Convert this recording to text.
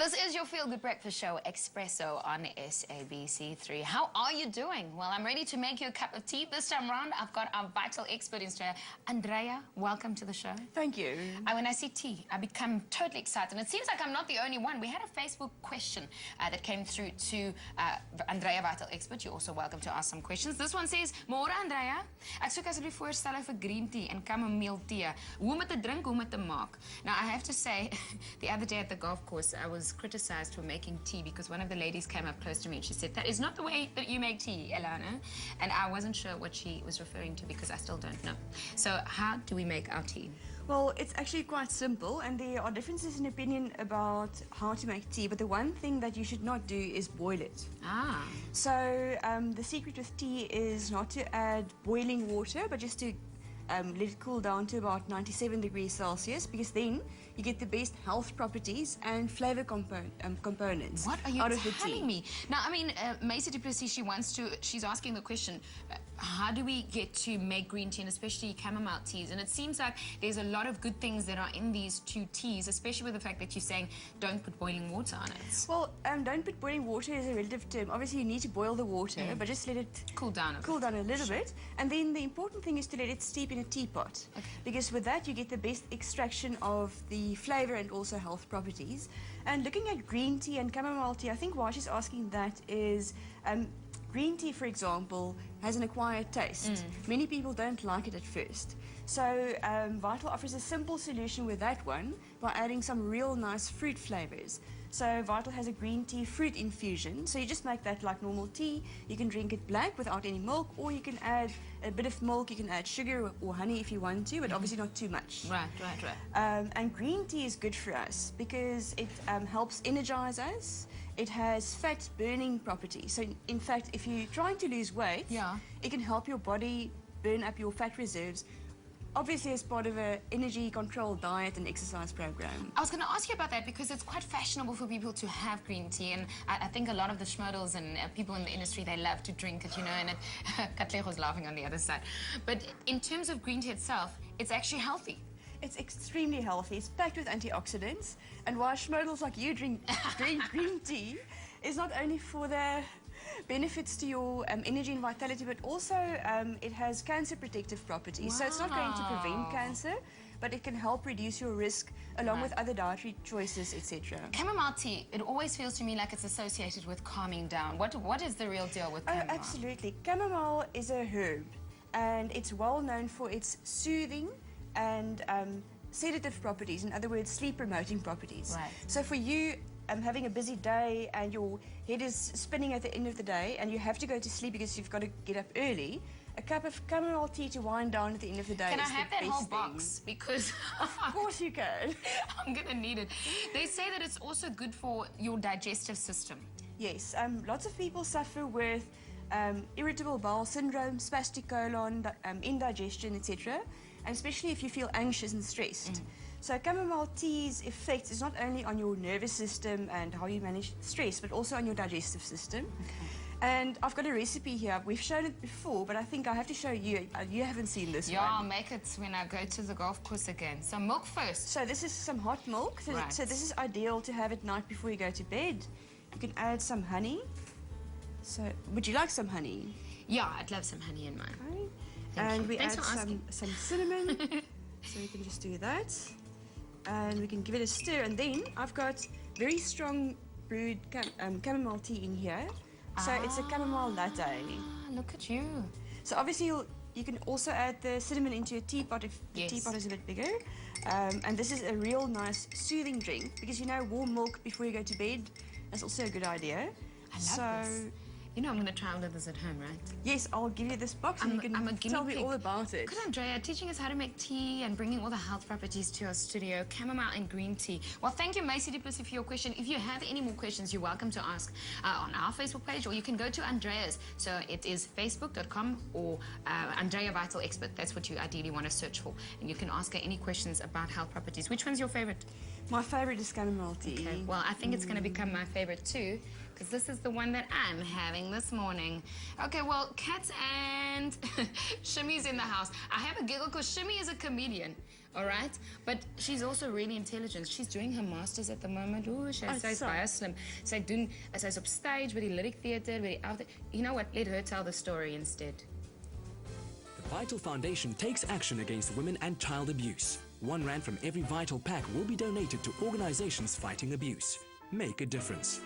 This is your Feel Good Breakfast Show, Espresso on SABC3. How are you doing? Well, I'm ready to make you a cup of tea. This time around, I've got our vital expert in Australia. Andrea, welcome to the show. Thank you. When I see tea, I become totally excited. And it seems like I'm not the only one. We had a Facebook question that came through to Andrea, vital expert. You're also welcome to ask some questions. This one says, Môre Andrea, ek soek asseblief voorstelle vir green tea and chamomile tea. Hoe om dit te drink, hoe om dit te maak. Now, I have to say, the other day at the golf course, I was criticized for making tea because one of the ladies came up close to me and she said, that is not the way that you make tea, Elana. And I wasn't sure what she was referring to because I still don't know. So how do we make our tea? Well, it's actually quite simple, and there are differences in opinion about how to make tea, but the one thing that you should not do is boil it. Ah. So the secret with tea is not to add boiling water, but just to let it cool down to about 97 degrees Celsius, because then you get the best health properties and flavor components What are you out of the tea. telling me? Now, I mean, Andrea du Plessis, she's asking the question, how do we get to make green tea and especially chamomile teas? And it seems like there's a lot of good things that are in these two teas, especially with the fact that you're saying don't put boiling water on it. Well, don't put boiling water is a relative term. Obviously, you need to boil the water, but just let it cool down a little bit. And then the important thing is to let it steep in a teapot, because with that you get the best extraction of the flavor and also health properties. And looking at green tea and chamomile tea, I think why she's asking that is green tea, for example, has an acquired taste. Many people don't like it at first. So Vital offers a simple solution with that one by adding some real nice fruit flavors. So Vital has a green tea fruit infusion. So you just make that like normal tea. You can drink it black without any milk, or you can add a bit of milk. You can add sugar or honey if you want to, but obviously not too much. Right. And green tea is good for us because it helps energize us. It has fat burning properties. So in fact, if you're trying to lose weight, it can help your body burn up your fat reserves, obviously as part of an energy controlled diet and exercise program. I was going to ask you about that because it's quite fashionable for people to have green tea, and I think a lot of the schmodels and people in the industry, they love to drink it, you know, and Katlego's laughing on the other side. But in terms of green tea itself, it's actually healthy. It's extremely healthy. It's packed with antioxidants, and why schmodels like you drink green tea is not only for the benefits to your energy and vitality, but also it has cancer protective properties. So it's not going to prevent cancer, but it can help reduce your risk along with other dietary choices, etc. Chamomile tea, it always feels to me like it's associated with calming down. What is the real deal with chamomile? Oh, absolutely. Chamomile is a herb, and it's well known for its soothing and sedative properties, in other words, sleep-promoting properties. Right. So for you, having a busy day and your head is spinning at the end of the day and you have to go to sleep because you've got to get up early, a cup of chamomile tea to wind down at the end of the day Can is I have the that best whole thing. box? Because Of course you can. I'm going to need it. They say that it's also good for your digestive system. Yes, lots of people suffer with irritable bowel syndrome, spastic colon, indigestion, etc. And especially if you feel anxious and stressed. So chamomile tea's effect is not only on your nervous system and how you manage stress, but also on your digestive system. And I've got a recipe here. We've shown it before, but I think I have to show you. You haven't seen this one. Yeah, I'll make it when I go to the golf course again. So milk first. So this is some hot milk. So this is ideal to have at night before you go to bed. You can add some honey. So would you like some honey? Yeah, I'd love some honey in mine. Okay. And we Thanks add for asking. some cinnamon. So you can just do that. And we can give it a stir. And then I've got very strong brewed chamomile tea in here. So it's a chamomile latte. Look at you. So obviously you can also add the cinnamon into a teapot if the teapot is a bit bigger. And this is a real nice soothing drink because, you know, warm milk before you go to bed, that's also a good idea. I love this. You know I'm going to try all of this at home, right? Yes, I'll give you this box and you can tell me all about it. Good, Andrea, teaching us how to make tea and bringing all the health properties to our studio, chamomile and green tea. Well, thank you, Andrea du Plessis, for your question. If you have any more questions, you're welcome to ask on our Facebook page, or you can go to Andrea's. So it is facebook.com or Andrea Vital Expert. That's what you ideally want to search for. And you can ask her any questions about health properties. Which one's your favorite? My favorite is chamomile tea. Okay, well, I think it's going to become my favorite too, because this is the one that I'm having this morning. Okay, well, Kat and Shimmy's in the house. I have a giggle because Shimmy is a comedian. All right, but she's also really intelligent. She's doing her masters at the moment. Ooh, sy's baie slim. Sy's op stage by die Lyric Theatre, by die You know what? Let her tell the story instead. The Vital Foundation takes action against women and child abuse. R1 from every Vital pack will be donated to organizations fighting abuse. Make a difference.